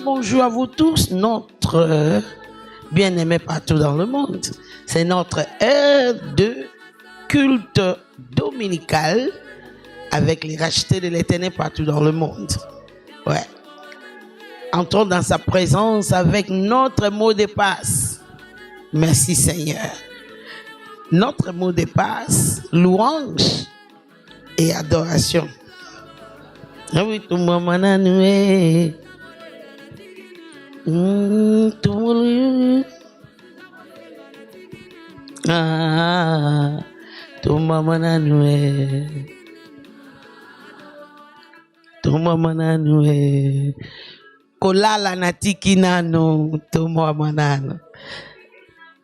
Bonjour à vous tous, notre bien-aimé partout dans le monde. C'est notre heure de culte dominical avec les rachetés de l'Éternel partout dans le monde. Ouais. Entrons dans sa présence avec notre mot de passe. Merci Seigneur. Notre mot de passe, louange et adoration. Ah oui, tout le monde a noué. Ah, tout maman a noué, tout maman a noué, kolala natiki nano, tout maman nano.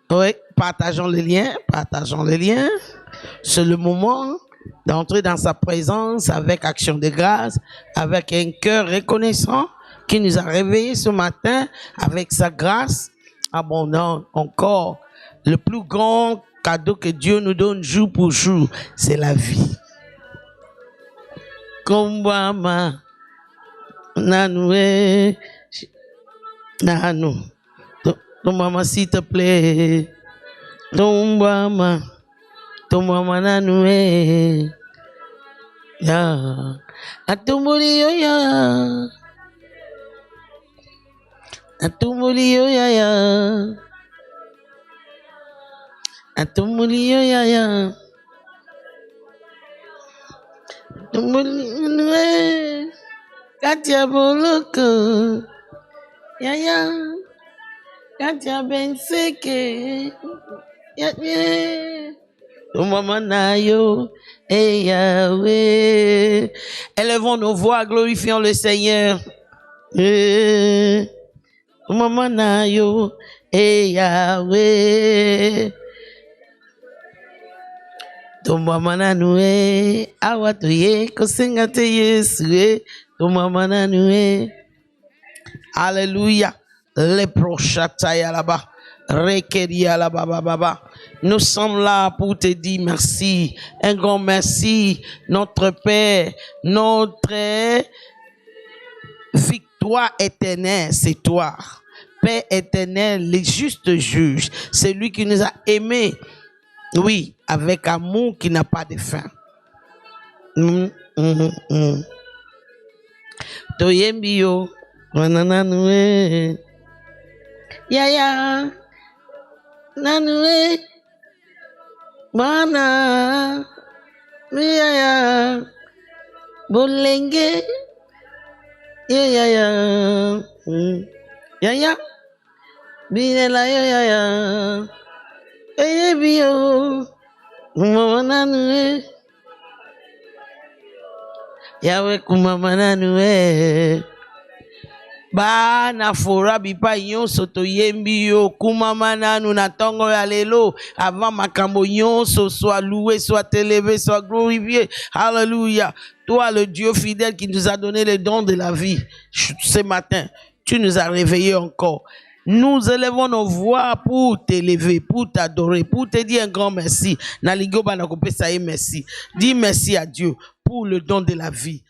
Oui, partageons les liens, C'est le moment d'entrer dans sa présence avec action de grâce, avec un cœur reconnaissant qui nous a réveillés ce matin avec sa grâce abondante. Encore, le plus grand cadeau que Dieu nous donne jour pour jour, c'est la vie. Kombama, nanoué, nanou, maman s'il te plaît, tombama, nanoué, ya, atumuri yo ya. Atumulio yaya, atumulio yaya, atumulio Katia boloko, yaya, Katia benseke, yaya, maman nayo, et Yahweh. Élevons nos voix, glorifions le Seigneur. Maman nayo, et Yahweh. To maman nanoué, awatuye, kosengate yesue, to maman nanoué. Alléluia. Les prochains là-bas. Rekeria là-bas, baba. Nous sommes là pour te dire merci. Un grand merci. Notre Père, notre victoire éternelle, c'est toi. Père éternel, le juste juge, c'est lui qui nous a aimés, oui, avec amour qui n'a pas de fin. Toyembio, nananoué, yaya, nanoué, mana, yaya, bolenge, yaya, yaya, binela yaya, bio, mamananue, yawe kumamananue, ba na fora bipa nyonso toyembi yo kumamananu na tongo ya lelo avant makambo nyonso soit loué, soit élevé, soit glorifié. Alléluia. Toi le Dieu fidèle qui nous a donné le don de la vie ce matin. Tu nous as réveillés encore. Nous élevons nos voix pour t'élever, pour t'adorer, pour te dire un grand merci. Merci. Dis merci à Dieu pour le don de la vie.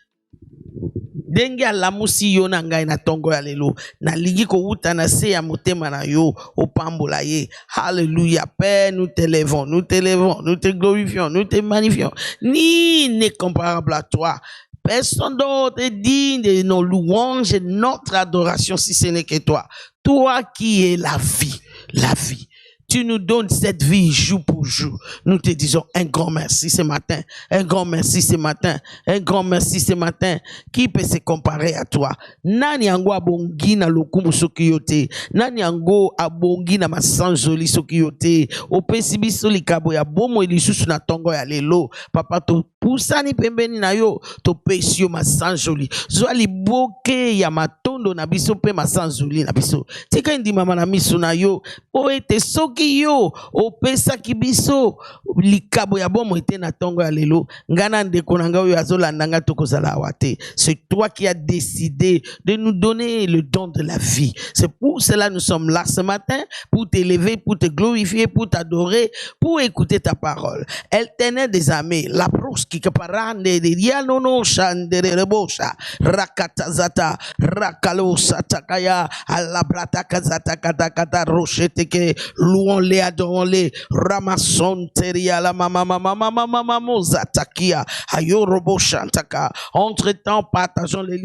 Dengue alamusi yo na ngai na tongo ya lelo na ligi ko uta na se ya motema na yo opambola ye. Alléluia. Père, nous t'élevons, nous te glorifions, nous te magnifions. Ni n'est comparable à toi. Personne d'autre est digne de nos louanges et notre adoration si ce n'est que toi. Toi qui es la vie, la vie. Tu nous donnes cette vie jour pour jour. Nous te disons un grand merci ce matin. Un grand merci ce matin. Un grand merci ce matin. Qui peut se comparer à toi? Nani ango abongi na lokumu soki yote. Nani ango abongi na masanjoli soki yote. Opesi biso likabo ya bomo ilisusu na tongo ya lelo. Papa to pour ça ni pembeni na yo to pesio ma sanjoli zo ali boke ya matondo na biso pe ma sanjoli na biso tika ndi mama na miso na yo o ete soki yo o pesa ki biso likabo ya bomo ete na tongo ya lelo ngana ndeko na nga yo azolanda nga tokozala wate. C'est toi qui as décidé de nous donner le don de la vie. C'est pour cela nous sommes là ce matin, pour t'élever, pour te glorifier, pour t'adorer, pour écouter ta parole. Elle tenait des amis, la prousse qui parande de dianono chandere rebosha, rakatazata, rakalo satakaya, alabrata kazata katakata rocheteke, louons-les, adorons-les, ramasson teria la mama mama mama mama mozatakia, ayo roboshantaka. Entre-temps, partageons les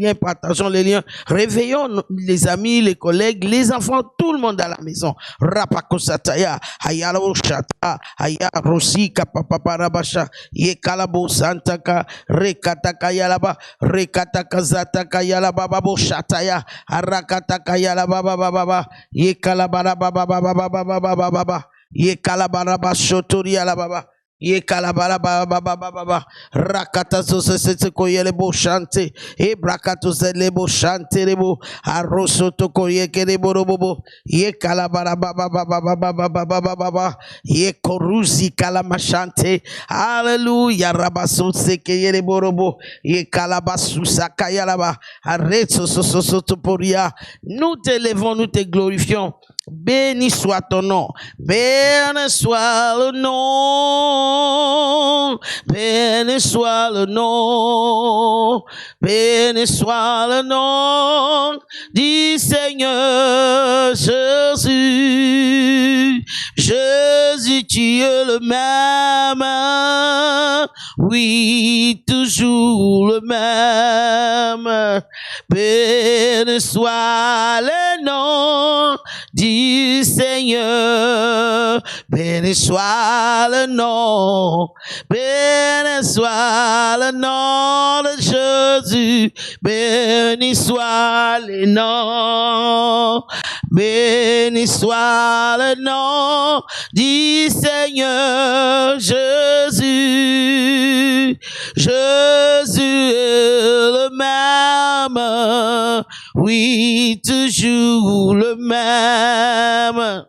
liens, réveillons les amis, les collègues, les enfants, tout le monde à la maison. Rapakosataya, hayalo shata, hayarosi kapapaparabasha, yekalabo santaka, rekataka yalaba, rekataka zataka yalaba babo shataya, arakataka yalaba baba baba, yekalabara baba baba baba baba baba, yekalabara bashotori yalaba. Ye kalabara baba baba baba rakata sosese koyele bo chante e brakato zele bo chante rebo aroso to koye kere borobo ye kalabara baba baba baba baba baba ye koruzi kalama chante alléluia rabaso sekeyele borobo ye kalabasu sakayalaba areso sososo poria. Nous t'élevons, nous te glorifions. Béni soit ton nom, béni soit le nom, béni soit le nom, béni soit le nom du Seigneur Jésus. Jésus, tu es le même, oui, toujours le même. Béni soit le nom du Seigneur, béni soit le nom, béni soit le nom de Jésus, béni soit le nom, béni soit le nom du Seigneur Jésus. Jésus est le même, oui, toujours le même.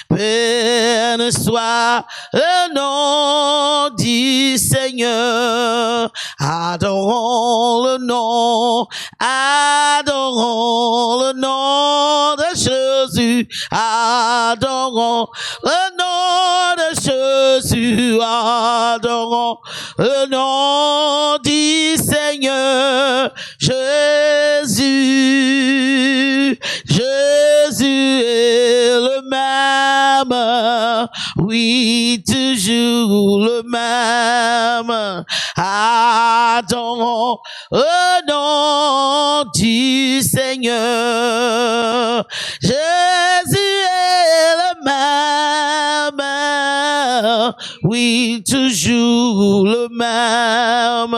Béni soit le nom du Seigneur. Adorons le nom de Jésus. Adorons le nom de Jésus. Adorons le nom du Seigneur Jésus. Jésus est le même, oui, toujours le même. Adorons le nom du Seigneur. Jésus est le même, oui, toujours le même.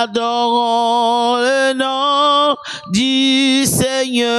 Adorons le nom du Seigneur.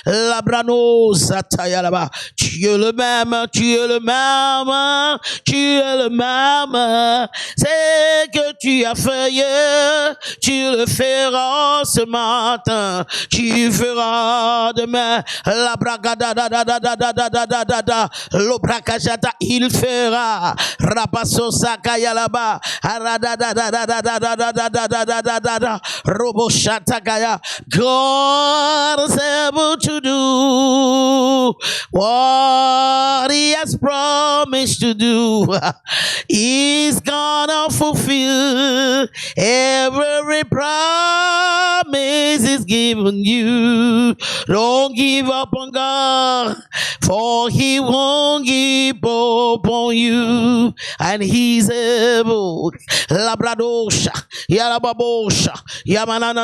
Labrano sataya là-bas. Tu es le même, tu es le même, tu es le même. C'est que tu as fait hier, tu le feras ce matin, tu feras demain. La bragada da da da da da da da da da da. L'obrakajata il fera. Rapasso sakaya là-bas. Arada da da da da da da da da da da da da da. Robo shatakaya. God is able to do what He has promised to do. He's gonna fulfill every promise He's given you. Don't give up on God, for He won't give up on you. And He's able. Labradosha, Yarababosha, Yamanana,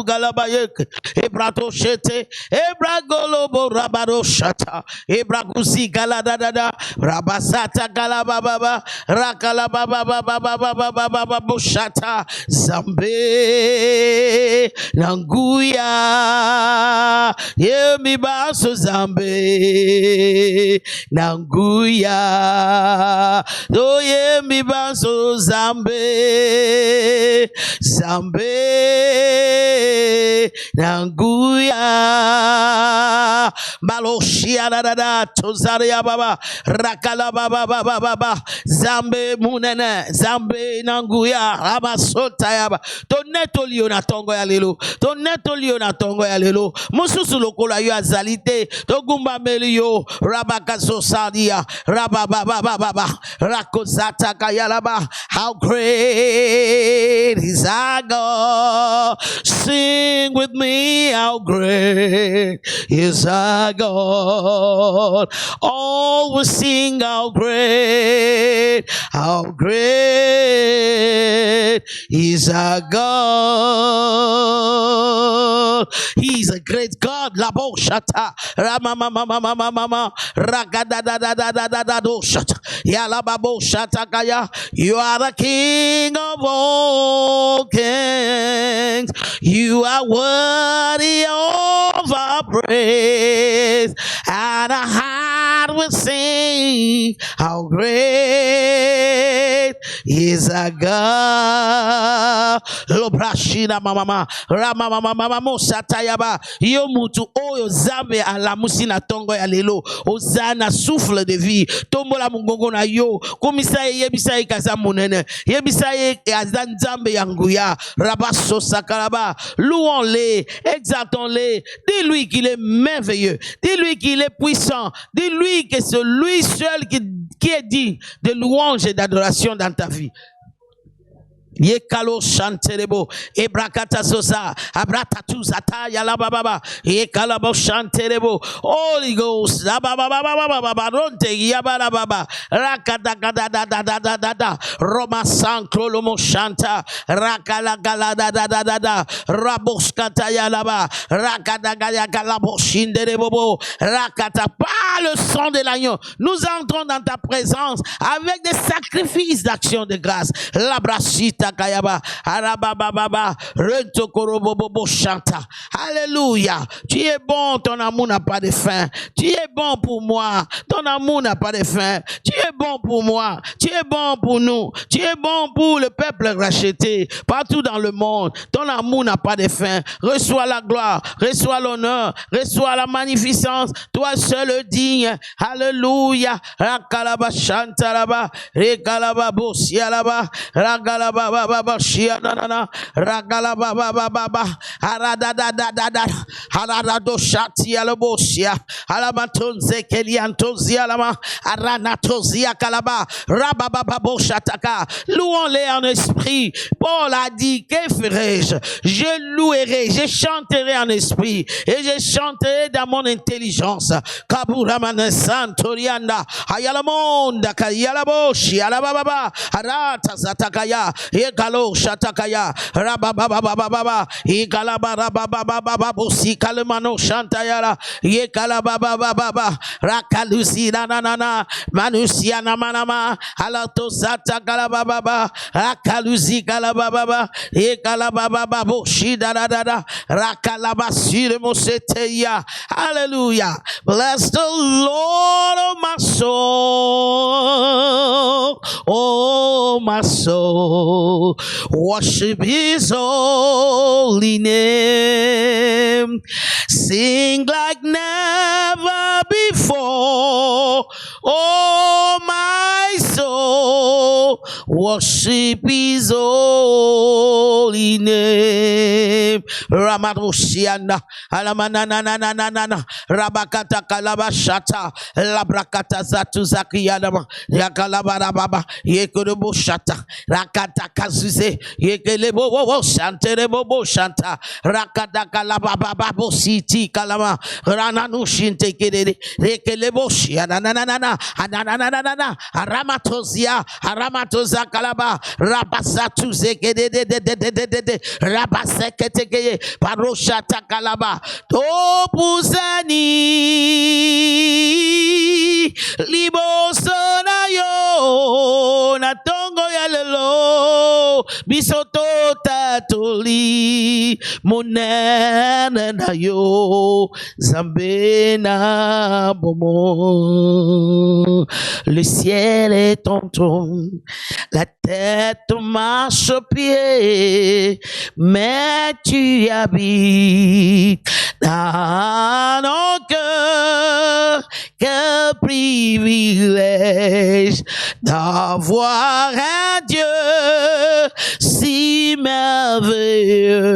Galabayek, Ebrato Shete, Ebragolobo Rabaroshata, Ebragusi Galadada, Rabasata Galababa, Rakalababa, boshata zambe nanguya yemi baso zambe nanguya do yemi baso zambe zambe nanguya maloshia da tozaria baba rakala baba baba zambe munene zambe nanguya abasota yaba toneto liona tongo ya lelo toneto liona tongo ya lelo mususu lokola yo azalite togumba melio rabakazo sadia rababa baba rakozata kayalaba. How great is our God, sing with me, how great is our God. All will sing how great is our God. He's a great God. Labo shata rama mama ragada da do shata yalababo shata kaya. You are the King of all kings. You are worthy of our praise, and our heart will sing how great is our God. Lobrashina mama rama mama mosatayaba yo mutu oyo zambe alamusi na tongo ya lelo ozana souffle de vie tombola mungongo na yo komisa yebisa ikaza munene yebisa azan zambe yanguya rabaso sakaraba. Louons-les, exaltons-les, dis-lui qu'il est merveilleux, dis-lui qu'il est puissant, dis-lui que c'est lui seul qui est digne de louange et d'adoration dans ta vie. Yekalo shanterebo ebrakata sosa abratatu zata yala baba yekalabo shanterebo Holy Ghost baba ronte yabala baba rakada da Roma sankro lomo shanta rakala gala da raboskata yalaba rakada gaya galabo shinderebo rakata par le sang de l'agneau nous entrons dans ta présence avec des sacrifices d'action de grâce. Labrasita Kayaba, Arababa, Rentokorobobo chanta. Alléluia. Tu es bon, ton amour n'a pas de fin. Tu es bon pour moi, ton amour n'a pas de fin. Tu es bon pour moi, tu es bon pour nous, tu es bon pour le peuple racheté partout dans le monde. Ton amour n'a pas de fin. Reçois la gloire, reçois l'honneur, reçois la magnificence. Toi seul digne. Alléluia. Rakalaba chanta là-bas, Rekalaba bosia là-bas, Ragalaba baba shianana ragala baba arada arado shati alobosia alabatonze keliantozia lama aranatozia kalaba rababa boshataka. Louons-les en esprit. Paul a dit, que ferai-je? Je louerai, je chanterai en esprit et je chanterai dans mon intelligence. Kaburamane santorianda ayalamonda kayalaboshi alababa arata zatakaya Ekalo shatakaya rabababa ekalaba rabababa bosi kalmano shantayara ekalababa rakalusi nanana manusiana manama alato zatakalababa rakalusi kalababa ekalababa boshi dada rakalabasi moseteya. Hallelujah. Bless the Lord, oh my soul, oh my soul. Worship his holy name. Sing like never before. Oh my soul, worship his holy name. Ramaroshiana alamanana rabakata kalabashata labrakata zatu zakiyana yakalabara baba yekobo shata rakata kazuze yekelebo wo shantere bobo shanta rakata kalababa babo siti kalama rananu shinte kedere rekelebo shiana nanana aramatozia aramatoza kalaba rabasatu zekede rabasekete paroshata kalaba topuzani libosona yo na tongo ya lelo bisoto tatoli monene na yo zambena bomo. Le ciel est ton trône, la tête marche au pied, mais tu habites dans nos cœurs. Quel privilège d'avoir un Dieu si merveilleux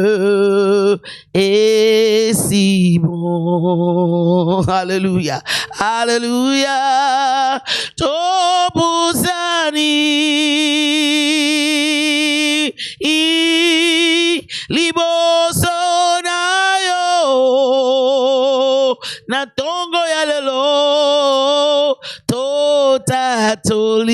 et si bon. Alléluia, alléluia. Tobuzani libosonayo na tongo ya lelo totatoli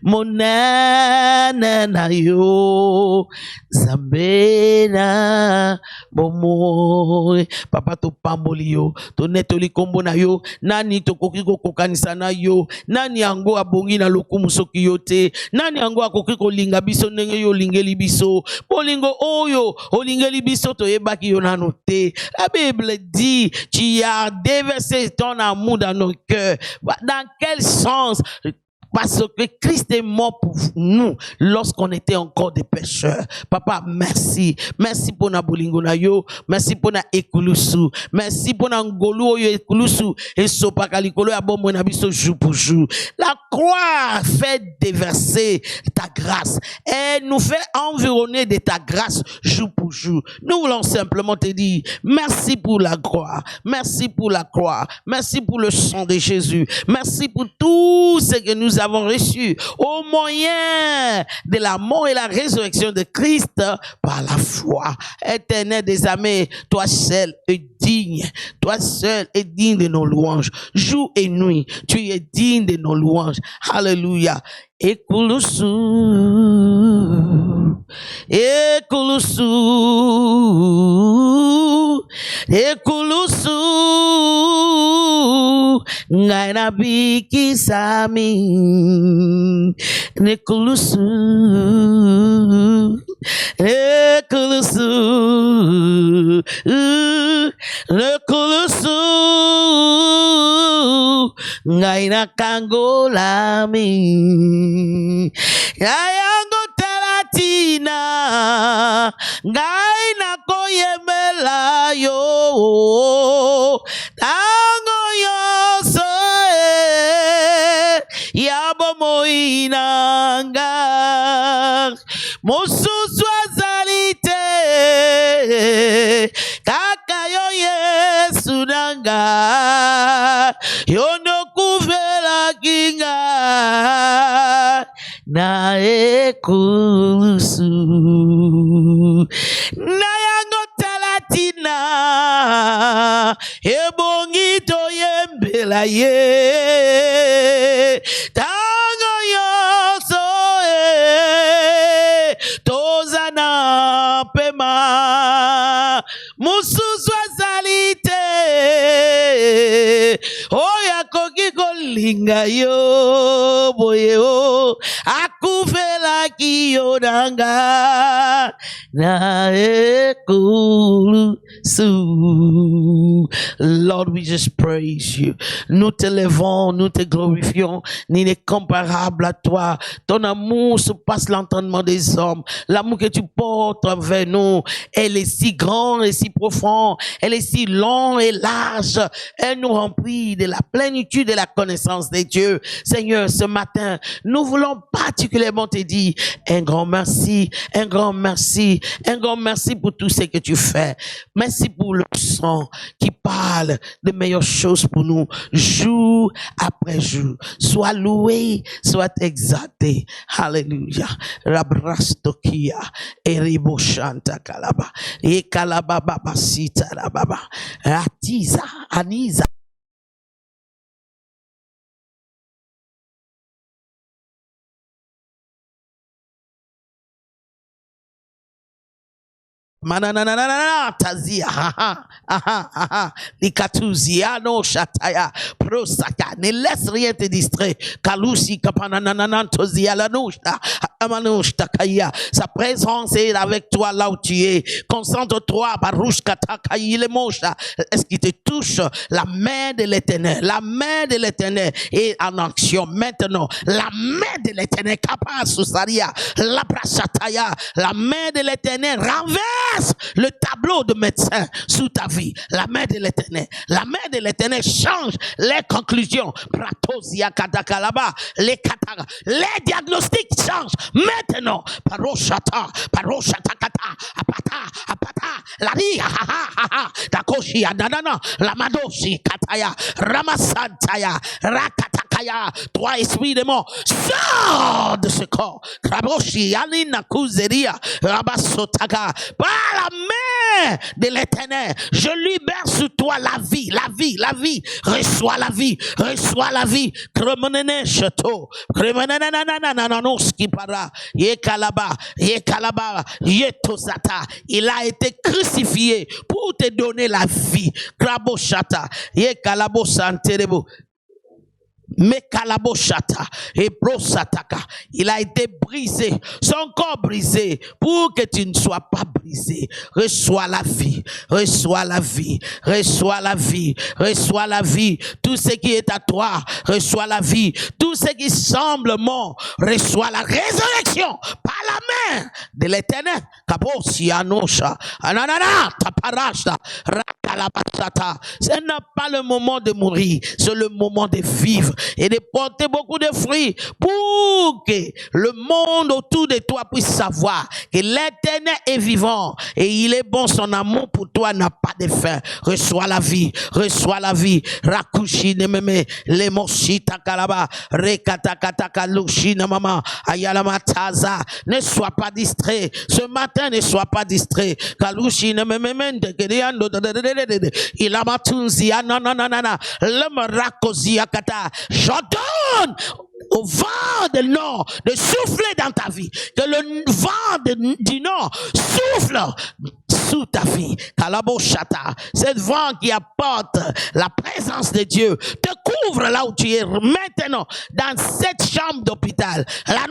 monene na yo zambena bomoy. Papa to pamboli yo to netoli kombo na yo nani to koki kokanisa na yo nani yango abongi na lokumu soki yo te nani yango akoki kolinga biso ndenge yo olingeli biso bolingo oyo olingeli biso toyebaki yo nano te. La Bible dit tu as déversé ton amour dans nos cœurs. Dans quel sens? Parce que Christ est mort pour nous lorsqu'on était encore des pécheurs. Papa, merci. Merci pour na bolingo na yo. Merci pour na ekulusu. Merci pour na ngolu yo ekulusu. Et sopa kalikolo ya bon na biso jour pour jour. La croix fait déverser ta grâce. Elle nous fait environner de ta grâce jour pour jour. Nous voulons simplement te dire merci pour la croix. Merci pour la croix. Merci pour le sang de Jésus. Merci pour tout ce que nous avons reçu au moyen de la mort et la résurrection de Christ par la foi. Éternel des armées, toi seul es digne. Toi seul es digne de nos louanges. Jour et nuit, tu es digne de nos louanges. Alléluia. Ekulusu, ekulusu, ekulusu, ngai na biki sami, ekulusu, ekulusu, ekulusu, ngai na kangolami. Ayango talatina ngai na koyembela yo tango yo soe yabo moinanga mosusu azalite kaka yo Yesu nanga yono kuvela kinga na ekulusu na yango talatina ebongi toyembela ye tango yoso tozana pema mususu azalite oya koki kolinga yo boye o akufela kiyo nanga na ekulusu. Lord, we just praise you. Nous te levons, nous te glorifions. Ni n'est comparable à toi. Ton amour surpasse l'entendement des hommes. L'amour que tu portes envers nous, elle est si grande et si profonde. Elle est si longue et large. Elle nous remplit de la plénitude de la connaissance de Dieu. Seigneur, ce matin, nous voulons particulièrement te dire un grand merci, un grand merci, un grand merci pour tout ce que tu fais. Merci pour le sang qui parle de meilleures choses pour nous, jour après jour. Sois loué, sois exalté. Alléluia. Rabrastokia, Eribo Shanta Kalaba, et Kalaba Baba Sita Baba, Atiza, Aniza. Manananana tazia likatuziano shataya Brosaka, ne laisse rien te distraire. Kalusi kapanananantozi alanushta, amanushta kaya. Sa présence est avec toi là où tu es. Concentre-toi, barushka takaile mosha. Est-ce qu'il te touche? La main de l'Éternel, la main de l'Éternel est en action maintenant. La main de l'Éternel, kapasusaria, la brachataya, la main de l'Éternel renverse le tableau de médecin sous ta vie. La main de l'Éternel, la main de l'Éternel change les conclusions. Pratosia katakalaba, les diagnostics changent maintenant. Paroshata, kata, apata, lari, takoshi, ananana, lamadoshi, kataya, ramasantaya, rakatakaya. Toi, esprit de mort, sors de ce corps. Kraboshi, alina kuzeria, rabasotaka. Par la main de l'Éternel, je libère sur toi la vie, la vie, la vie. Reçois la vie, reçois la vie. Kremenene château, kremenene nananoski para, yekalaba, yetosata. Il a été crucifié pour te donner la vie. Kraboshata, yekalabo santerebo. Mekalaboshata et brosataka. Il a été brisé, son corps brisé, pour que tu ne sois pas brisé. Reçois la vie, reçois la vie, reçois la vie, reçois la vie. Tout ce qui est à toi, reçois la vie. Tout ce qui semble mort, reçois la résurrection par la main de l'Éternel. Kabosi anosha, ananana, taparashta, rakalabasata. Ce n'est pas le moment de mourir, c'est le moment de vivre et de porter beaucoup de fruits pour que le monde autour de toi puisse savoir que l'Éternel est vivant et il est bon, son amour pour toi n'a pas de fin. Reçois la vie, reçois la vie. Rakushi nememe, le moshita kalaba, rekatakataka lushina mama, ayalamataza. Ne sois pas distrait. Ce matin, ne sois pas distrait. Kalushi nememe, il a matunzi, ananana, le marakozi akata. J'ordonne au vent du nord de souffler dans ta vie. Que le vent du nord souffle sous ta vie. Kalaboshata. Ce vent qui apporte la présence de Dieu te couvre là où tu es maintenant dans cette chambre d'hôpital. La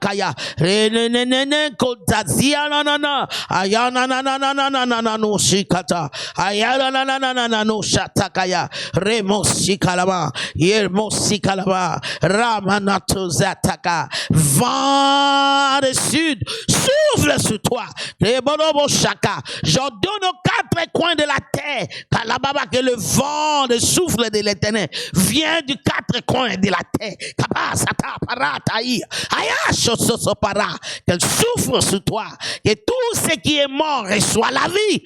kaya. Renenene kotazia nanana. Ayana nanana no shikata. Ayana nanana no shatakaya. Remosi kalaba. Yermosi kalaba. Ramanato zataka. Vent du sud souffle sur toi. Rebonobo shaka. J'ordonne aux quatre coins de la terre que le vent, le souffle de l'Éternel vient du quatre coins de la terre. Qu'elle souffle sur toi. Que tout ce qui est mort reçoit la vie.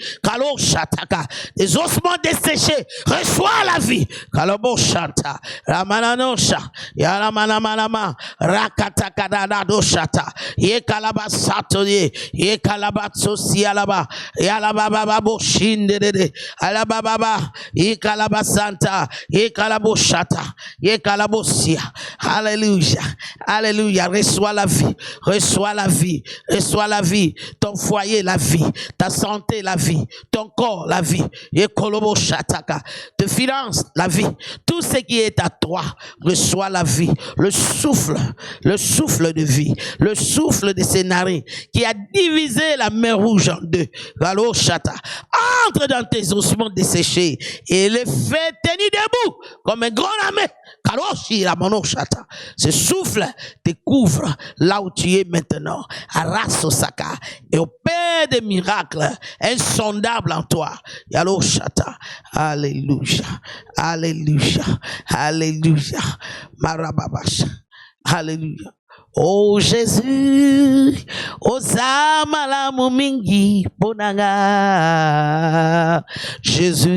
Les ossements desséchés reçoit la vie. Yalababa shindede alababa ikalabasanta ikalaboshata ikalabosia. Alléluia, alléluia. Reçois la vie, reçois la vie, reçois la vie. Ton foyer la vie, ta santé la vie, ton corps la vie, ikoloboshataka. Tes finances la vie, tout ce qui est à toi reçois la vie. Le souffle de vie, le souffle de ces narines qui a divisé la mer Rouge en deux. Entre dans tes ossements desséchés et les fait tenir debout comme un grand armée. Ce souffle te couvre là où tu es maintenant. Arasosaka et opère des miracles insondables en toi. Alléluia, alléluia, alléluia. Marababasha, alléluia. Oh Jésus, ozama la mumingi ponanga. Jésus,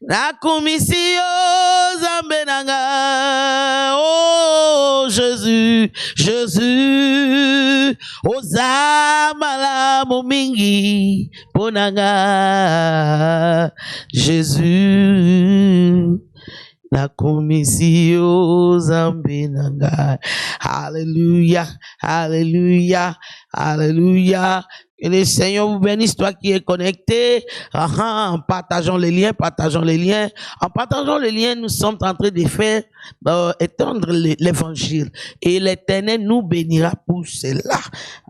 na komisio zambenanga. Oh Jésus, Jésus, ozama la mumingi ponanga. Jésus. La commission Zambinanga. Alléluia, alléluia, alléluia. Que le Seigneur vous bénisse, toi qui es connecté. En partageant les liens, partageons les liens. En partageant les liens, nous sommes en train de faire étendre l'évangile. Et l'Éternel nous bénira pour cela.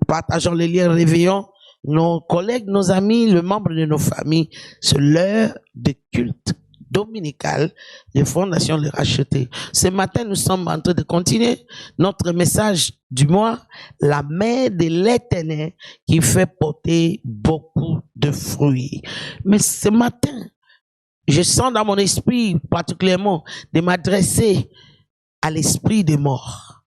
Partageons les liens, réveillons nos collègues, nos amis, les membres de nos familles. C'est l'heure de culte dominical de Fondation Le Racheté. Ce matin, nous sommes en train de continuer notre message du mois, la main de l'Éternel qui fait porter beaucoup de fruits. Mais ce matin, je sens dans mon esprit particulièrement de m'adresser à l'esprit des morts.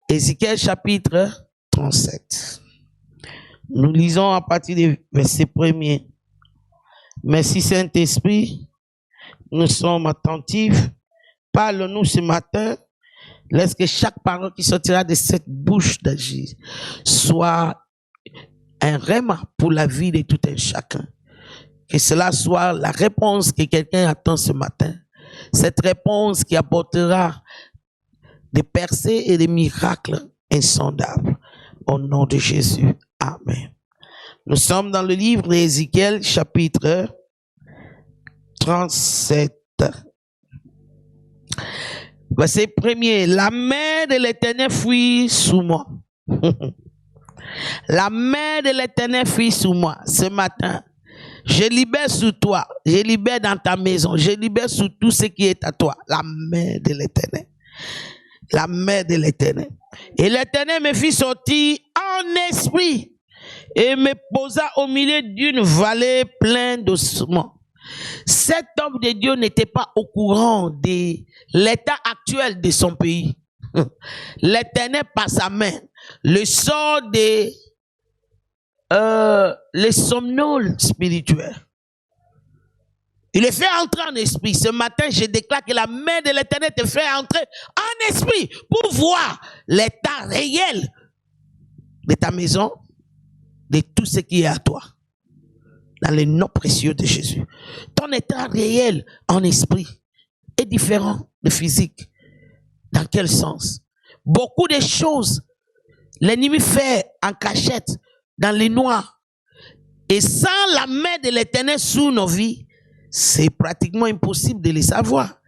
Ézéchiel chapitre 37. Nous lisons à partir du verset 1er. Merci Saint-Esprit, nous sommes attentifs. Parle-nous ce matin. Laisse que chaque parole qui sortira de cette bouche d'agir soit un rhéma pour la vie de tout un chacun. Que cela soit la réponse que quelqu'un attend ce matin. Cette réponse qui apportera des percées et des miracles insondables. Au nom de Jésus. Amen. Nous sommes dans le livre d'Ézéchiel, chapitre 37. Verset 1er. La main de l'Éternel fuit sous moi. La main de l'Éternel fuit sous moi. Ce matin, je libère sous toi, je libère dans ta maison, je libère sous tout ce qui est à toi. La main de l'Éternel. La main de l'Éternel. Et l'Éternel me fit sortir en esprit et me posa au milieu d'une vallée pleine d'ossements. Cet homme de Dieu n'était pas au courant de l'état actuel de son pays. L'Éternel par sa main le sort des les somnoles spirituels. Il est fait entrer en esprit. Ce matin, je déclare que la main de l'Éternel te fait entrer en esprit pour voir l'état réel de ta maison, de tout ce qui est à toi. Dans le nom précieux de Jésus. Ton état réel en esprit est différent de physique. Dans quel sens? Beaucoup de choses, l'ennemi fait en cachette, dans les noirs. Et sans la main de l'Éternel sous nos vies, c'est pratiquement impossible de les savoir.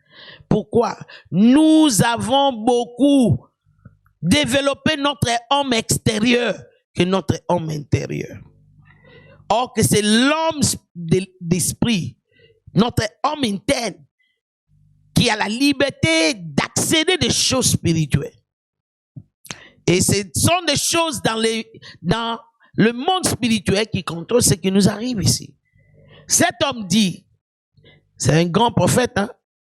Pourquoi? Nous avons beaucoup développé notre homme extérieur que notre homme intérieur. Or que c'est l'homme d'esprit, notre homme interne, qui a la liberté d'accéder des choses spirituelles. Et ce sont des choses dans le monde spirituel qui contrôlent ce qui nous arrive ici. Cet homme dit, c'est un grand prophète, hein,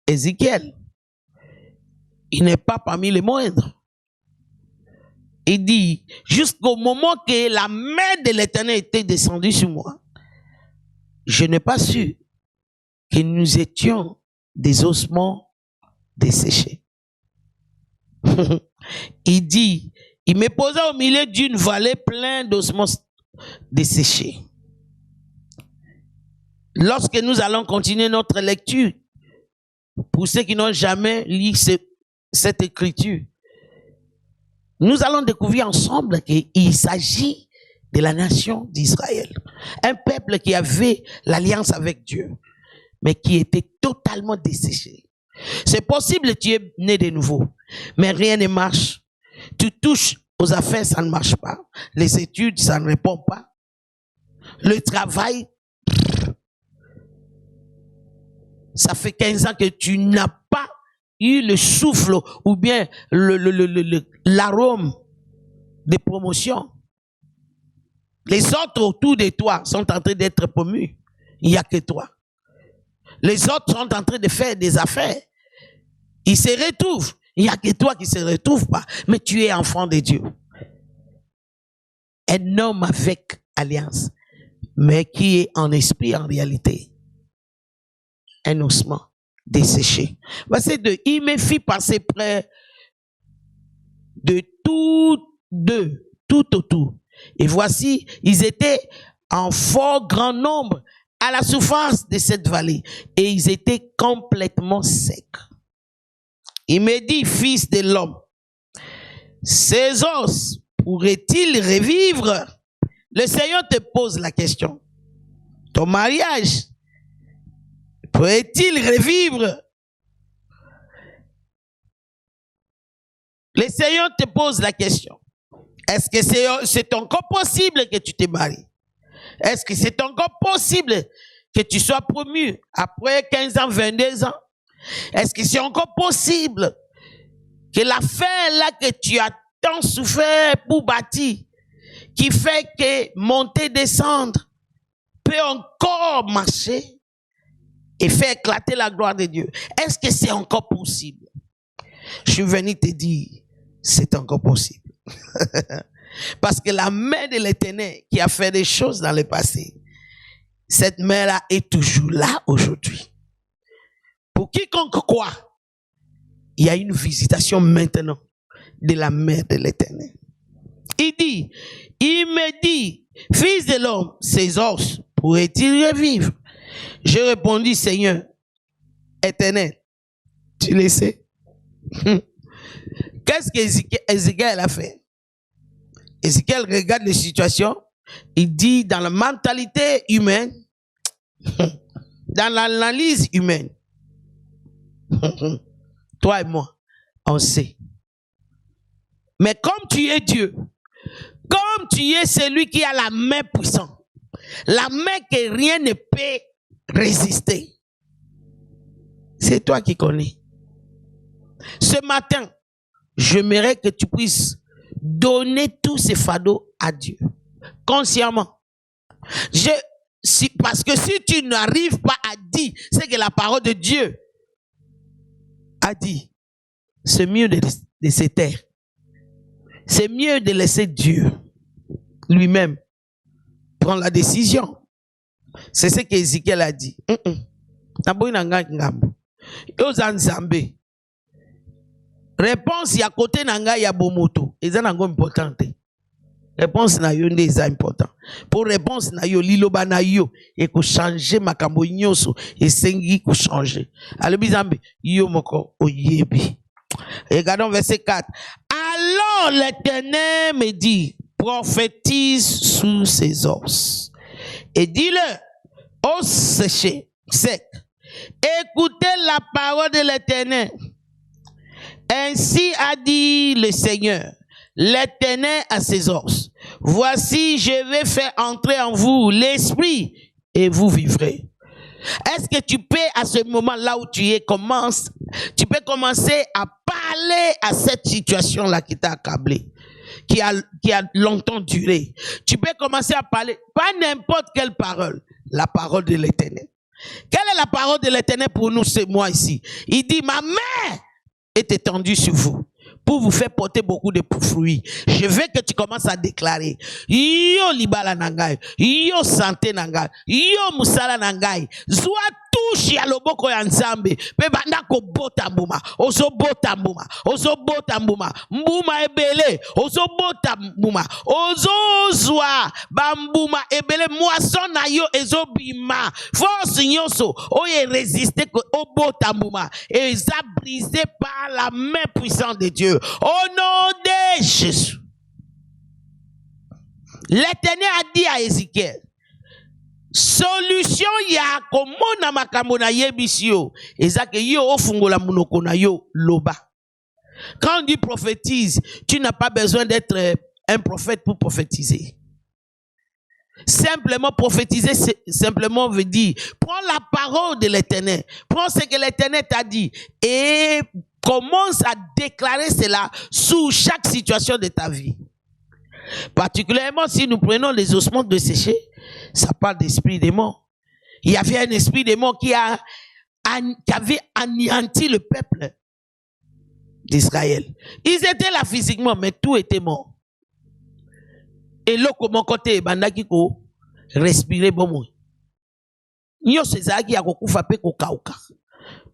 Ézéchiel. Il n'est pas parmi les moindres. Il dit, jusqu'au moment que la main de l'Éternel était descendue sur moi, je n'ai pas su que nous étions des ossements desséchés. Il dit, il me posa au milieu d'une vallée pleine d'ossements desséchés. Lorsque nous allons continuer notre lecture, pour ceux qui n'ont jamais lu cette écriture, nous allons découvrir ensemble qu'il s'agit de la nation d'Israël. Un peuple qui avait l'alliance avec Dieu, mais qui était totalement desséché. C'est possible, tu es né de nouveau, mais rien ne marche. Tu touches aux affaires, ça ne marche pas. Les études, ça ne répond pas. Le travail, ça fait 15 ans que tu n'as pas eu le souffle ou bien l'arôme de promotion. Les autres autour de toi sont en train d'être promus. Il n'y a que toi. Les autres sont en train de faire des affaires. Ils se retrouvent. Il n'y a que toi qui ne se retrouve pas. Mais tu es enfant de Dieu. Un homme avec alliance, mais qui est en esprit en réalité. Un ossement desséché. Verset 2. Il me fit passer près de tout autour. Et voici, ils étaient en fort grand nombre à la surface de cette vallée et ils étaient complètement secs. Il me dit, fils de l'homme, ces os pourraient-ils revivre? Le Seigneur te pose la question. Ton mariage pourrait-il revivre? Le Seigneur te pose la question. Est-ce que c'est encore possible que tu te maries? Est-ce que c'est encore possible que tu sois promu après 15 ans, 22 ans? Est-ce que c'est encore possible que l'affaire là que tu as tant souffert pour bâtir, qui fait que monter, descendre, peut encore marcher et faire éclater la gloire de Dieu? Est-ce que c'est encore possible? Je suis venu te dire, c'est encore possible. Parce que la main de l'Éternel qui a fait des choses dans le passé, cette main-là est toujours là aujourd'hui. Pour quiconque croit, il y a une visitation maintenant de la main de l'Éternel. Il me dit, fils de l'homme, ces os pourraient-ils revivre? J'ai répondu, Seigneur, Éternel, tu le sais. Qu'est-ce qu'Ézéchiel a fait? Ézéchiel regarde les situations, il dit dans la mentalité humaine, dans l'analyse humaine, toi et moi, on sait. Mais comme tu es Dieu, comme tu es celui qui a la main puissante, la main que rien ne peut résister, c'est toi qui connais. Ce matin, j'aimerais que tu puisses donner tous ces fardeaux à Dieu, consciemment. Parce que si tu n'arrives pas à dire ce que la parole de Dieu a dit, c'est mieux de se taire. C'est mieux de laisser Dieu lui-même prendre la décision. C'est ce qu'Ézéchiel a dit. Réponse, il y a côté nanga, il y a bomoto. Et ça n'est pas important. Réponse na yo est important. Pour réponse na yo, liloba na yo, et que changer ma kamboignoso, et sengi que changer. Alors, bizambe, yo moko oyebi. Regardons verset 4. Alors l'Éternel me dit, prophétise sous ses os. Et dis-le, os séchés, secs. Écoutez la parole de l'Éternel. Ainsi a dit le Seigneur, l'Éternel à ses os. Voici, je vais faire entrer en vous l'esprit et vous vivrez. Est-ce que tu peux, à ce moment là où tu es, tu peux commencer à parler à cette situation-là qui t'a accablé, qui a longtemps duré. Tu peux commencer à parler, pas n'importe quelle parole, la parole de l'Éternel. Quelle est la parole de l'Éternel pour nous, c'est moi ici? Il dit, ma main est étendue sur vous pour vous faire porter beaucoup de fruits. Je veux que tu commences à déclarer, yo libala nangai, yo santé nangai, yo musala nangai, zwa touche ya loboko ya nzambe, pe banda ko bota mbuma, ozo bota mbuma, mbuma ebele, ozo bota mbuma, ozo zwa, bambuma ebele, moisson na yo ezo bima, force nyonso, oye résister au bota mbuma, et ça brisé par la main puissante de Dieu. Au nom de Jésus. L'Éternel a dit à Ézéchiel, solution ya komona makambo na yebisio, ezake yo ofungola munoko na yo loba. Quand on dit prophétise, tu n'as pas besoin d'être un prophète pour prophétiser. Simplement prophétiser, simplement veut dire, prends la parole de l'Éternel, prends ce que l'Éternel t'a dit et commence à déclarer cela sous chaque situation de ta vie. Particulièrement si nous prenons les ossements de sécher, ça parle d'esprit de mort. Il y avait un esprit de mort qui avait anéanti le peuple d'Israël. Ils étaient là physiquement, mais tout était mort. Et là, comment côté bandaki ko respirer bon moi. Nyo sezaki ya kokufa pe ko kauka.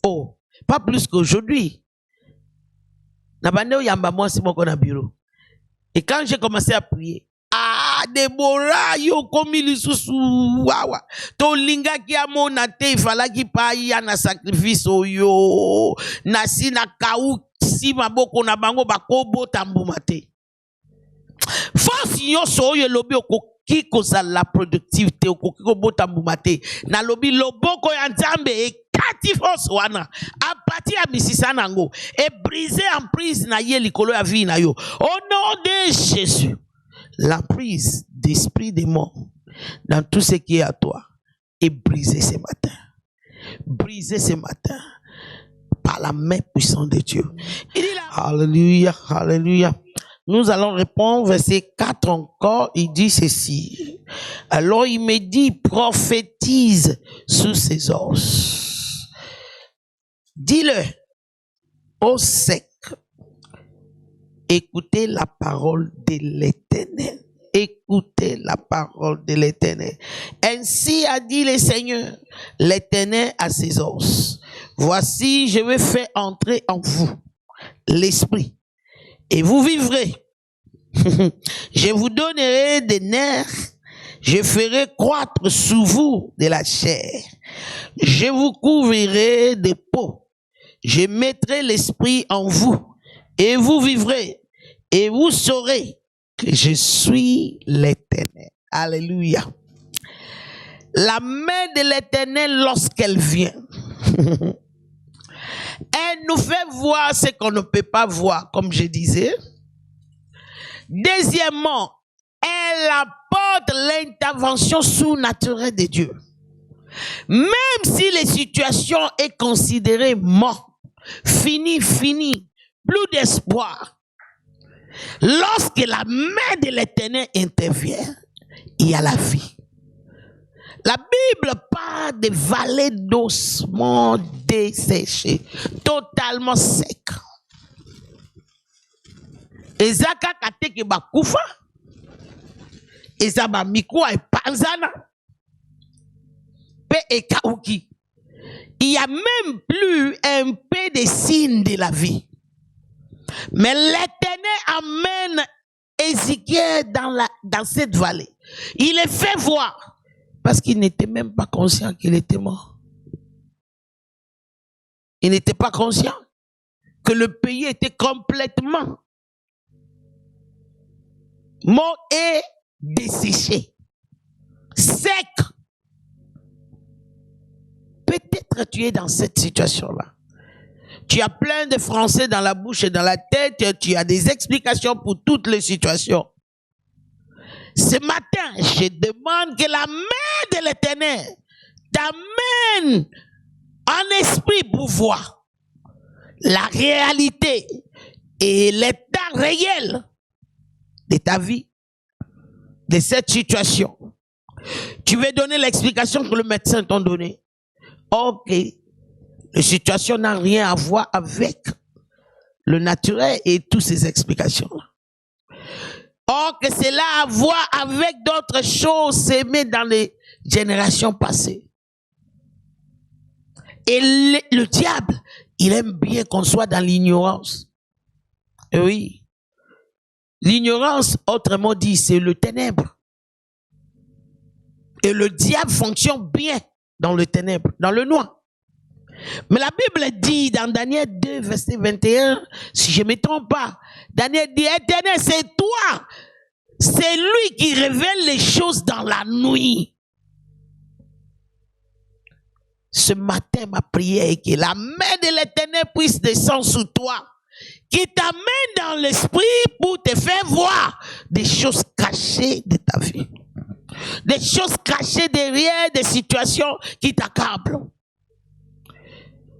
Oh, pas plus qu'aujourd'hui. Na bande yamba moi si moko na bureau. Et quand j'ai commencé à prier, Deborah yo komi lisusu wawa to linga ki amona te fala ki pa ya na sacrifice oyo na si na kau si maboko na bango bakobo tambuma te force yo so yo lobi okoki kozala la productivité okoki kobota mbuma te na lobi loboko ya Nzambe ekati force wana a partir ya misisa nango et briser emprise na ye likolo ya vie na yo au nom de Jésus. L'emprise d'esprit de mort dans tout ce qui est à toi est brisée ce matin. Brisée ce matin par la main puissante de Dieu. Il dit là, alléluia, alléluia. Nous allons répondre, verset 4 encore, il dit ceci. Alors il me dit, prophétise sous ses os. Dis-le au sec. Écoutez la parole de l'Éternel. Écoutez la parole de l'Éternel. Ainsi a dit le Seigneur, l'Éternel à ses os. Voici, je vais faire entrer en vous l'esprit. Et vous vivrez. Je vous donnerai des nerfs. Je ferai croître sous vous de la chair. Je vous couvrirai de peau. Je mettrai l'esprit en vous. Et vous vivrez. Et vous saurez que je suis l'Éternel. Alléluia. La main de l'Éternel, lorsqu'elle vient, elle nous fait voir ce qu'on ne peut pas voir, comme je disais. Deuxièmement, elle apporte l'intervention surnaturelle de Dieu. Même si la situation est considérée morte, fini, plus d'espoir. Lorsque la main de l'Éternel intervient, il y a la vie. La Bible parle de vallées d'ossements desséchés, totalement secs. Ezaka kateke bakufa, ezaba mikwa epanzana, pe ekauki. Il n'y a même plus un peu de signes de la vie. Mais l'Éternel amène Ézéchiel dans cette vallée. Il les fait voir. Parce qu'il n'était même pas conscient qu'il était mort. Il n'était pas conscient que le pays était complètement mort et desséché. Sec. Peut-être tu es dans cette situation-là. Tu as plein de Français dans la bouche et dans la tête. Tu as des explications pour toutes les situations. Ce matin, je demande que la main de l'Éternel t'amène en esprit pour voir la réalité et l'état réel de ta vie, de cette situation. Tu veux donner l'explication que le médecin t'a donnée. Ok, la situation n'a rien à voir avec le naturel et toutes ces explications-là. Or que cela a à voir avec d'autres choses sémées dans les générations passées. Et le diable, il aime bien qu'on soit dans l'ignorance. Oui. L'ignorance, autrement dit, c'est le ténèbre. Et le diable fonctionne bien dans le ténèbre, dans le noir. Mais la Bible dit dans Daniel 2, verset 21, si je ne me trompe pas, Daniel dit, Éternel, c'est toi. C'est lui qui révèle les choses dans la nuit. Ce matin, ma prière est que la main de l'Éternel puisse descendre sur toi, qui t'amène dans l'esprit pour te faire voir des choses cachées de ta vie. Des choses cachées derrière des situations qui t'accablent.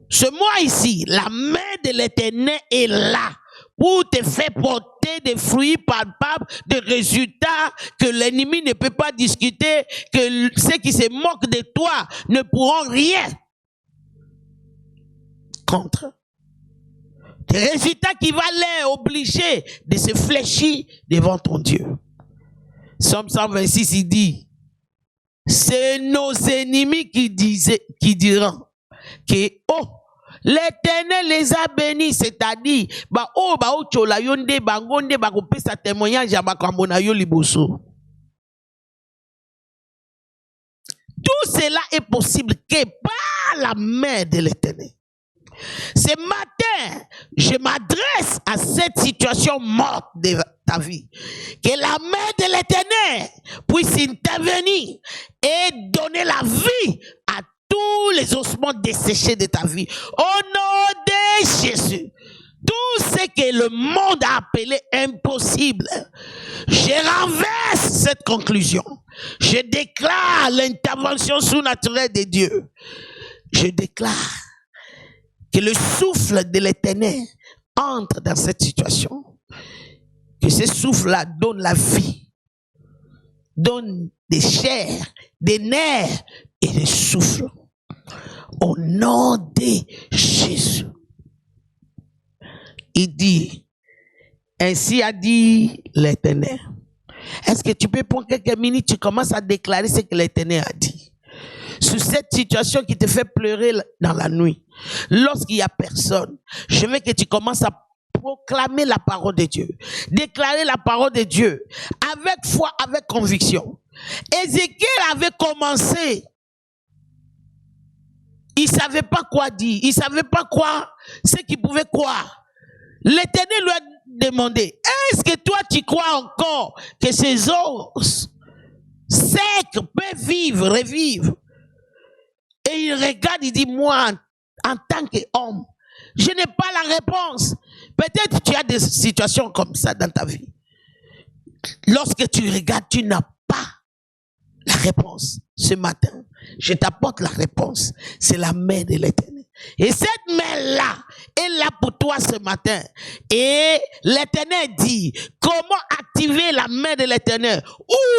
Ce mois ici, la main de l'Éternel est là pour te faire porter des fruits palpables, des résultats que l'ennemi ne peut pas discuter, que ceux qui se moquent de toi ne pourront rien contre. Des résultats qui vont les obliger de se fléchir devant ton Dieu. Psaume 126, il dit, c'est nos ennemis qui diront que, oh, l'Éternel les a bénis, c'est-à-dire, bah, oh, bah, oh, chola yonde, bah, gonde, bah, kopesa témoignage, bah, kamona yo liboso. Tout cela est possible que par la main de l'Éternel. Ce matin, je m'adresse à cette situation morte de ta vie. Que la main de l'Éternel puisse intervenir et donner la vie à tous les ossements desséchés de ta vie. Au nom de Jésus. Tout ce que le monde a appelé impossible, je renverse cette conclusion. Je déclare l'intervention surnaturelle de Dieu. Je déclare que le souffle de l'Éternel entre dans cette situation. Que ce souffle-là donne la vie, donne des chairs, des nerfs et des souffles. Au nom de Jésus. Il dit, ainsi a dit l'Éternel. Est-ce que tu peux prendre quelques minutes, tu commences à déclarer ce que l'Éternel a dit? Sur cette situation qui te fait pleurer dans la nuit, lorsqu'il n'y a personne, je veux que tu commences à proclamer la parole de Dieu. Déclarer la parole de Dieu avec foi, avec conviction. Ézéchiel avait commencé. Il ne savait pas quoi dire. Il ne savait pas quoi, ce qu'il pouvait croire. L'Éternel lui a demandé, est-ce que toi tu crois encore que ces os secs peuvent vivre, revivre? Et il regarde, il dit, moi, en tant qu'homme, je n'ai pas la réponse. Peut-être tu as des situations comme ça dans ta vie. Lorsque tu regardes, tu n'as pas la réponse. Ce matin, je t'apporte la réponse. C'est la main de l'Éternel. Et cette main-là est là pour toi ce matin. Et l'Éternel dit, comment activer la main de l'Éternel?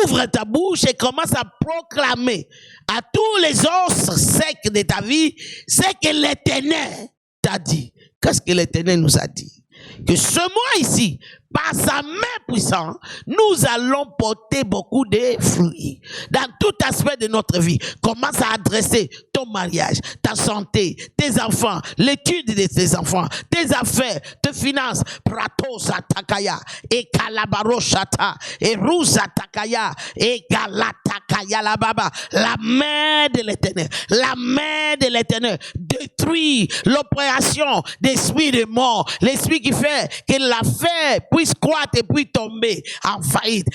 Ouvre ta bouche et commence à proclamer à tous les os secs de ta vie ce que l'Éternel t'a dit. Qu'est-ce que l'Éternel nous a dit? Que ce mois ici, par sa main puissante, nous allons porter beaucoup de fruits. Dans tout aspect de notre vie, commence à adresser ton mariage, ta santé, tes enfants, l'étude de tes enfants, tes affaires, tes finances. Pratos atakaya, et kalabaroshata, et rousa takaya, et galatakaya la baba. La main de l'Éternel, la main de l'Éternel détruit l'opération d'esprit de mort, l'esprit qui fait que l'affaire puisse croître et puis tomber en faillite.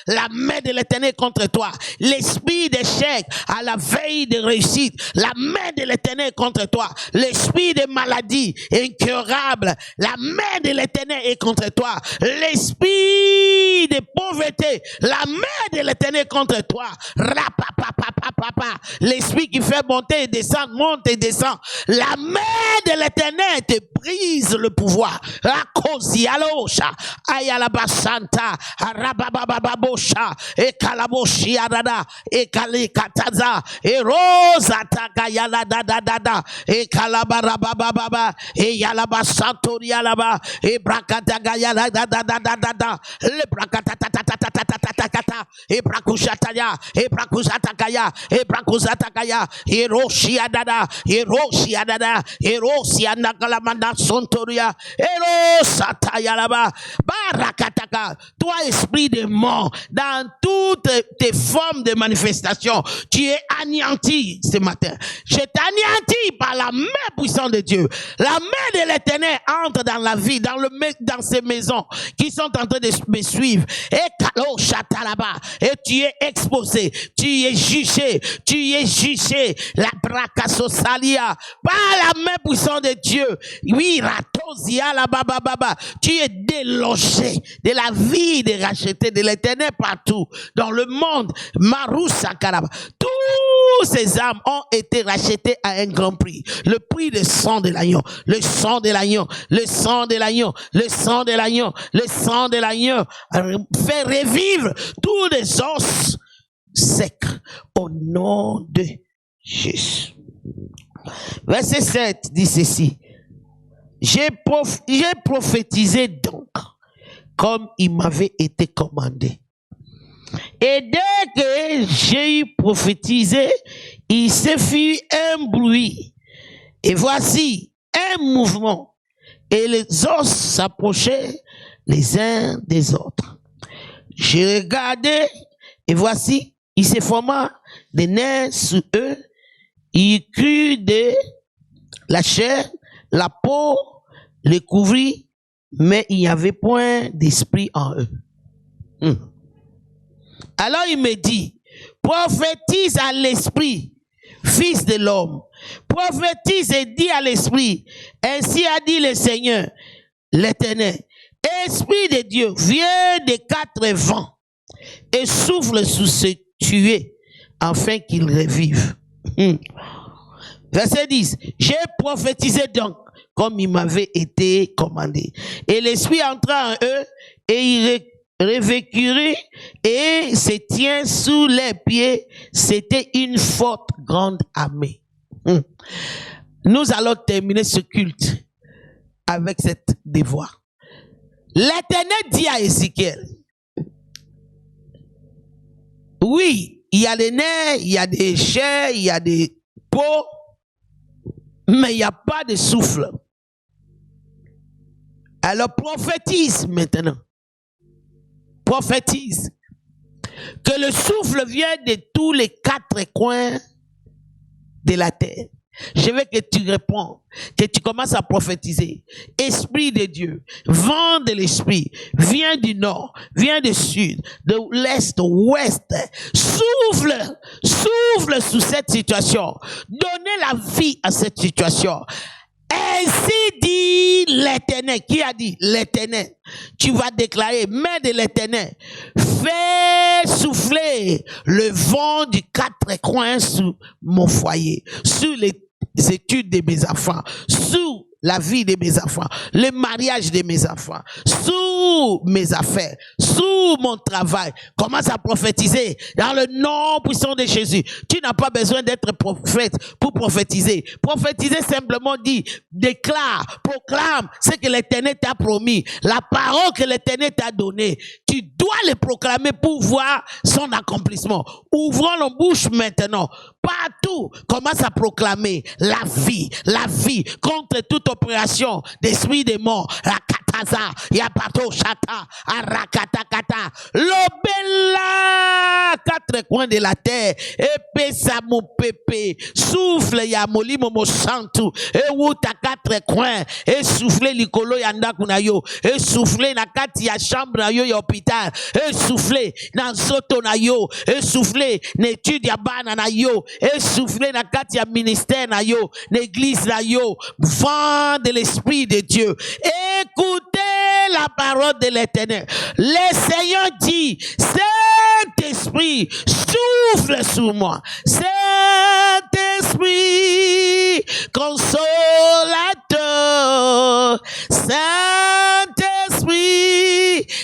La main de l'Éternel contre toi. L'esprit d'échec à la veille de réussite. La main de l'Éternel contre toi. L'esprit de maladie incurable. La main de l'Éternel est contre toi. L'esprit de pauvreté. La main de l'Éternel contre toi. L'esprit qui fait monter et descendre, monte et descend. La main de l'Éternel te brise le pouvoir. Kozialosha, Ayalabasanta, Arababababosha, Ekalaboshi Adada, Ekalikataza, Erosa Takayala Dada, Ekalabarabababa, Eyalabasantorialaba, Ebrakatagayala Dada, Lebrakatatatatatatatata, Ebrakushataya, Ebrakusatakaya, Ebrakusatakaya, Eroshiadada, Eroshiadada, Erosianakalamanda Sontoria, Barakataka, toi esprit de mort, dans toutes tes formes de manifestation, tu es anéanti ce matin. Je t'anéantis par la main puissante de Dieu. La main de l'Éternel entre dans la vie, dans ces maisons qui sont en train de me suivre. Et tu es exposé, tu es jugé, la bracasosalia par la main puissante de Dieu. Oui, ratozia la baba baba. Tu es délogé de la vie de racheté de l'Éternel partout dans le monde. Maroussa Karaba. Tous ces âmes ont été rachetées à un grand prix. Le prix du sang de l'agneau. Le sang de l'agneau. Le sang de l'agneau. Le sang de l'agneau. Le sang de l'agneau. Fait revivre tous les os secs au nom de Jésus. Verset 7 dit ceci. J'ai prophétisé donc comme il m'avait été commandé. Et dès que j'ai prophétisé, il se fit un bruit. Et voici un mouvement. Et les os s'approchaient les uns des autres. J'ai regardé et voici, il se forma des nerfs sous eux, il crut de la chair, la peau les couvrit, mais il n'y avait point d'esprit en eux. Alors il me dit, prophétise à l'esprit, fils de l'homme, prophétise et dis à l'esprit, ainsi a dit le Seigneur, l'Éternel, Esprit de Dieu, viens des quatre vents et souffle sous ce tué, afin qu'il revive. Verset 10, j'ai prophétisé donc, comme il m'avait été commandé. Et l'Esprit entra en eux, et il revécurent et se tient sous les pieds. C'était une forte grande armée. Nous allons terminer ce culte avec cette devoir. L'Éternel dit à Ézéchiel, oui, il y a des nerfs, il y a des chairs, il y a des peaux, mais il n'y a pas de souffle. Alors prophétise maintenant. Prophétise. Que le souffle vienne de tous les quatre coins de la terre. Je veux que tu réponds, que tu commences à prophétiser. Esprit de Dieu, vent de l'esprit, viens du nord, viens du sud, de l'est, ouest. Souffle, souffle sous cette situation. Donnez la vie à cette situation. Ainsi dit l'Éternel. Qui a dit? L'Éternel. Tu vas déclarer, main de l'Éternel, fais souffler le vent du quatre coins sous mon foyer, sous les études de mes enfants, sous la vie de mes enfants, le mariage de mes enfants, sous mes affaires, sous mon travail. Commence à prophétiser dans le nom puissant de Jésus. Tu n'as pas besoin d'être prophète pour prophétiser. Prophétiser simplement dit, déclare, proclame ce que l'Éternel t'a promis, la parole que l'Éternel t'a donnée. Tu dois le proclamer pour voir son accomplissement. Ouvrons nos bouches maintenant. Partout, commence à proclamer la vie contre toute opération d'esprit des morts. La kataza, yapato chata, arakatakata, l'obella, quatre coins de la terre, épesa mon pépé, souffle ya moli momo santu, et wuta quatre coins, et souffle likolo yanda kunayo, et souffle na kati ya chambre na yo ya hôpital, et souffle na zoto na yo, et souffle na étude ya bana na yo, et souffler na kati ya ministère na yo, l'église na yo, vent de l'esprit de Dieu. Écoutez la parole de l'Éternel. Le Seigneur dit, Saint-Esprit, souffle sur moi. Saint-Esprit, consolateur. Saint-Esprit,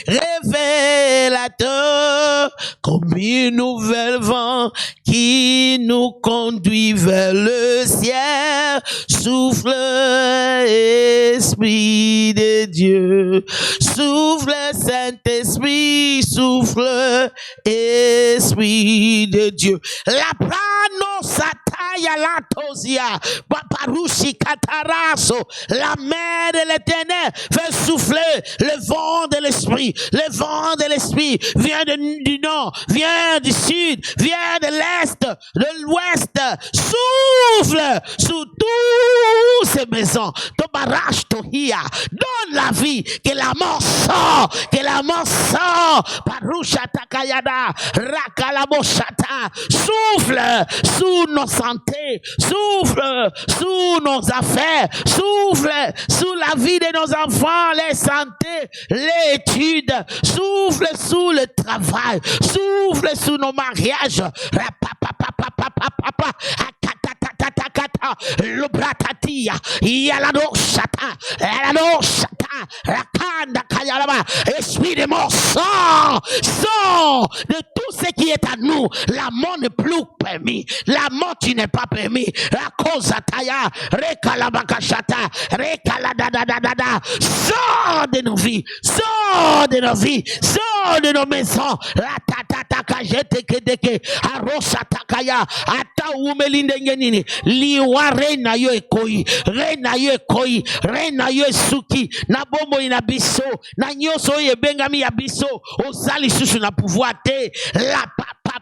révélateur. Comme une nouvelle vent qui nous conduit vers le ciel. Souffle, Esprit de Dieu. Souffle, Saint-Esprit. Souffle, Esprit de Dieu. La prano sataya la tosia. Paparushi kataraso. La mer de l'Éternel fait souffler le vent de l'Esprit. Le vent de l'Esprit vient du nord, vient du sud, vient de l'est, de l'ouest. Souffle sous toutes ces maisons. Tobarash tohia. Donne la vie, que la mort sort, que la mort sort. Parusha takayada, rakalaboshata. Souffle sous nos santé, souffle sous nos affaires, souffle sous la vie de nos enfants, les santé, les études, souffle sous le travail, souffle sous nos mariages. Le bratatia, yaladoshata, rakanda kayalaba, esprit de mort, sort de tout ce qui est à nous. La mort n'est plus permis, la mort tu n'es pas permis. La cause ataya, rekalabakashata, rekaladadadada, sort de nos vies, sort de nos vies, sort de nos maisons. La tatataka jetekedeke, arosatakaya, ata umelinde ngenini, liwa rena yo ekoi, rena yo ekoi, rena yo esuki, na bombo ina biso, na nyoso ye bengami ya biso, osali susu na pouvoir te, la papa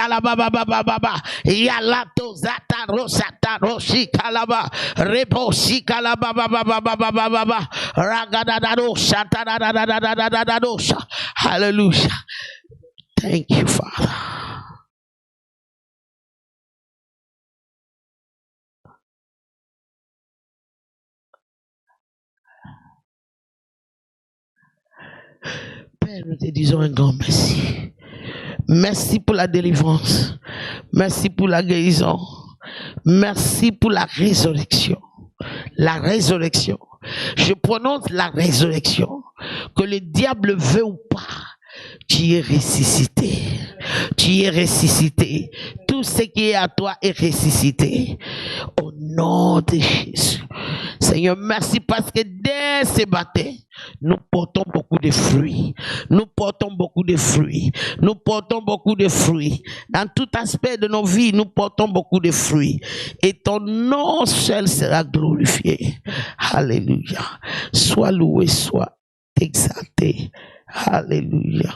yala baba baba baba yala to zata rosata roshi kalaba rebo shi kalaba baba baba baba baba ragada da dosha da da da da da da da dosha. Hallelujah. Thank you, Father. Père, nous te disons un grand merci. Merci pour la délivrance. Merci pour la guérison. Merci pour la résurrection. La résurrection. Je prononce la résurrection. Que le diable veut ou pas, tu es ressuscité. Tu es ressuscité. Tout ce qui est à toi est ressuscité. Au nom de Jésus. Seigneur, merci parce que dès ce matin, nous portons beaucoup de fruits. Nous portons beaucoup de fruits. Nous portons beaucoup de fruits. Dans tout aspect de nos vies, nous portons beaucoup de fruits. Et ton nom seul sera glorifié. Alléluia. Sois loué, sois exalté. Alléluia.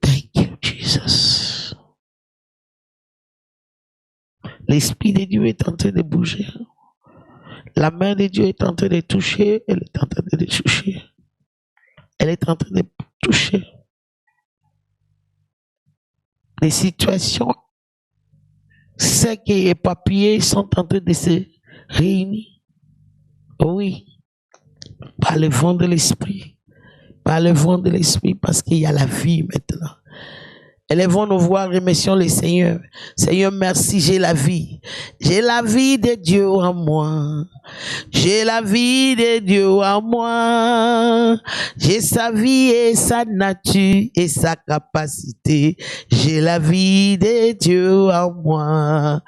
Thank you, Jesus. L'Esprit de Dieu est en train de bouger. La main de Dieu est en train de toucher. Elle est en train de toucher. Elle est en train de toucher. Les situations secs et éparpillées sont en train de se réunir. Oui. Par le vent de l'Esprit. Par le vent de l'Esprit, parce qu'il y a la vie maintenant. Élevons nos voix, remercions le Seigneur. Seigneur, merci, j'ai la vie. J'ai la vie de Dieu en moi. J'ai la vie de Dieu en moi. J'ai sa vie et sa nature et sa capacité. J'ai la vie de Dieu en moi.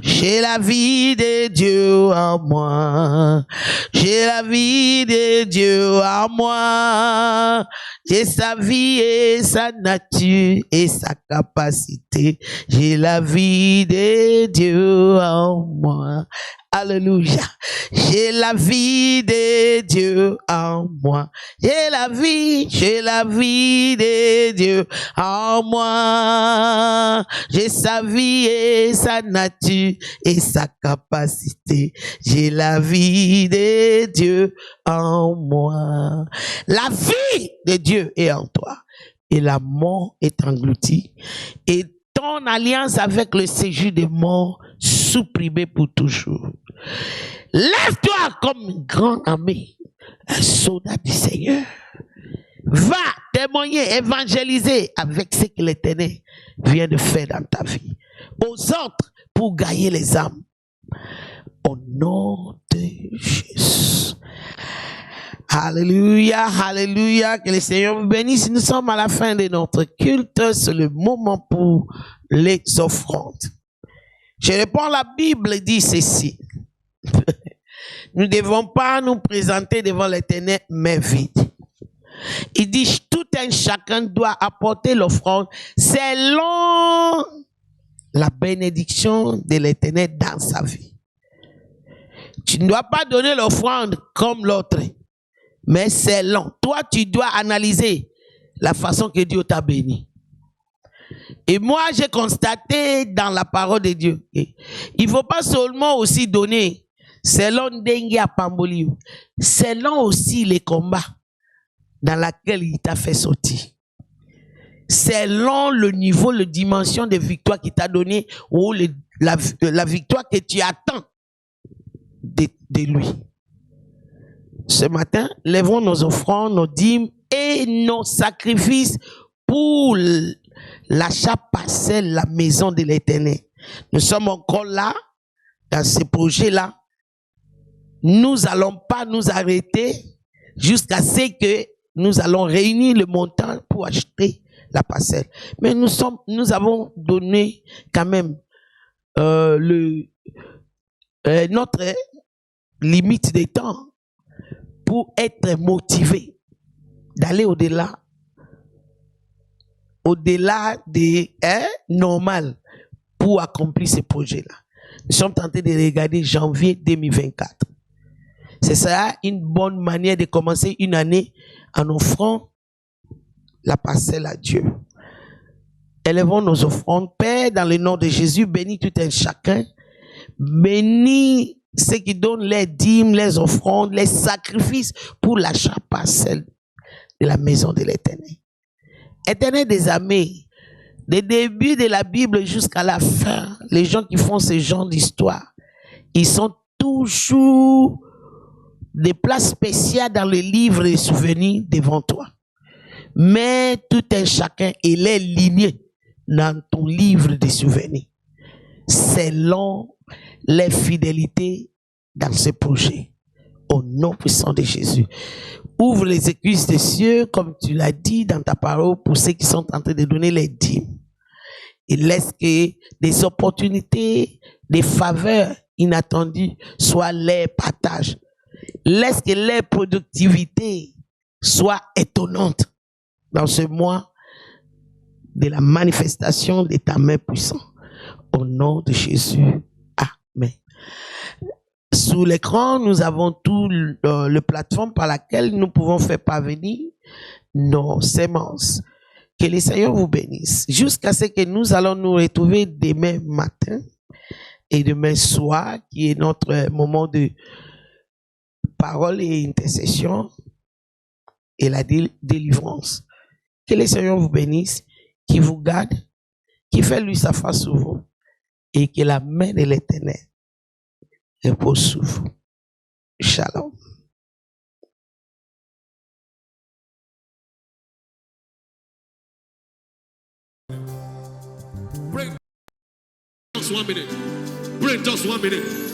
J'ai la vie de Dieu en moi. J'ai la vie de Dieu en moi. J'ai sa vie et sa nature et sa capacité. J'ai la vie de Dieu en moi. Alléluia. J'ai la vie de Dieu en moi. J'ai la vie de Dieu en moi. J'ai sa vie et sa nature et sa capacité. J'ai la vie de Dieu en moi. La vie de Dieu est en toi. Et la mort est engloutie. Et ton alliance avec le séjour des morts supprimée pour toujours. Lève-toi comme une grande armée, un soldat du Seigneur. Va témoigner, évangéliser avec ce que l'Éternel vient de faire dans ta vie. Aux autres pour gagner les âmes. Au nom de Jésus. Alléluia, alléluia, que le Seigneur vous bénisse. Nous sommes à la fin de notre culte. C'est le moment pour les offrandes. Je réponds, la Bible dit ceci. Nous ne devons pas nous présenter devant l'Éternel main vide. Il dit, tout un chacun doit apporter l'offrande selon la bénédiction de l'Éternel dans sa vie. Tu ne dois pas donner l'offrande comme l'autre. Mais c'est long. Toi, tu dois analyser la façon que Dieu t'a béni. Et moi, j'ai constaté dans la parole de Dieu, il ne faut pas seulement aussi donner selon Dengue à Pamboli, selon aussi les combats dans lesquels il t'a fait sortir. Selon le niveau, la dimension de victoire qu'il t'a donné ou la victoire que tu attends de lui. Ce matin, lèvons nos offrandes, nos dîmes et nos sacrifices pour l'achat partiel, la maison de l'Éternel. Nous sommes encore là, dans ce projet-là. Nous n'allons pas nous arrêter jusqu'à ce que nous allons réunir le montant pour acheter la parcelle. Mais nous avons donné quand même notre limite de temps pour être motivé d'aller au-delà des normal pour accomplir ce projet-là. Nous sommes tentés de regarder janvier 2024. Ce sera une bonne manière de commencer une année en offrant la parcelle à Dieu. Élevons nos offrandes. Père, dans le nom de Jésus, bénis tout un chacun. Bénis ceux qui donnent les dîmes, les offrandes, les sacrifices pour l'achat parcelle de la maison de l'Éternel. Éternel des armées, du début de la Bible jusqu'à la fin, les gens qui font ce genre d'histoire, ils sont toujours des places spéciales dans le livre des souvenirs devant toi. Mets tout un chacun et les lignées dans ton livre des souvenirs, selon les fidélités dans ce projet. Au nom puissant de Jésus. Ouvre les écluses des cieux, comme tu l'as dit dans ta parole, pour ceux qui sont en train de donner les dîmes. Et laisse que des opportunités, des faveurs inattendues soient les partages. Laisse que les productivités soient étonnantes dans ce mois de la manifestation de ta main puissante. Au nom de Jésus. Amen. Sous l'écran, nous avons tout le plateforme par laquelle nous pouvons faire parvenir nos semences. Que le Seigneur vous bénisse. Jusqu'à ce que nous allons nous retrouver demain matin et demain soir, qui est notre moment de parole et intercession et la délivrance. Que le Seigneur vous bénisse, qui vous garde, qui fait lui sa face sur vous et que la main de l'Éternel repose sur vous. Shalom. Break just 1 minute. Break just 1 minute.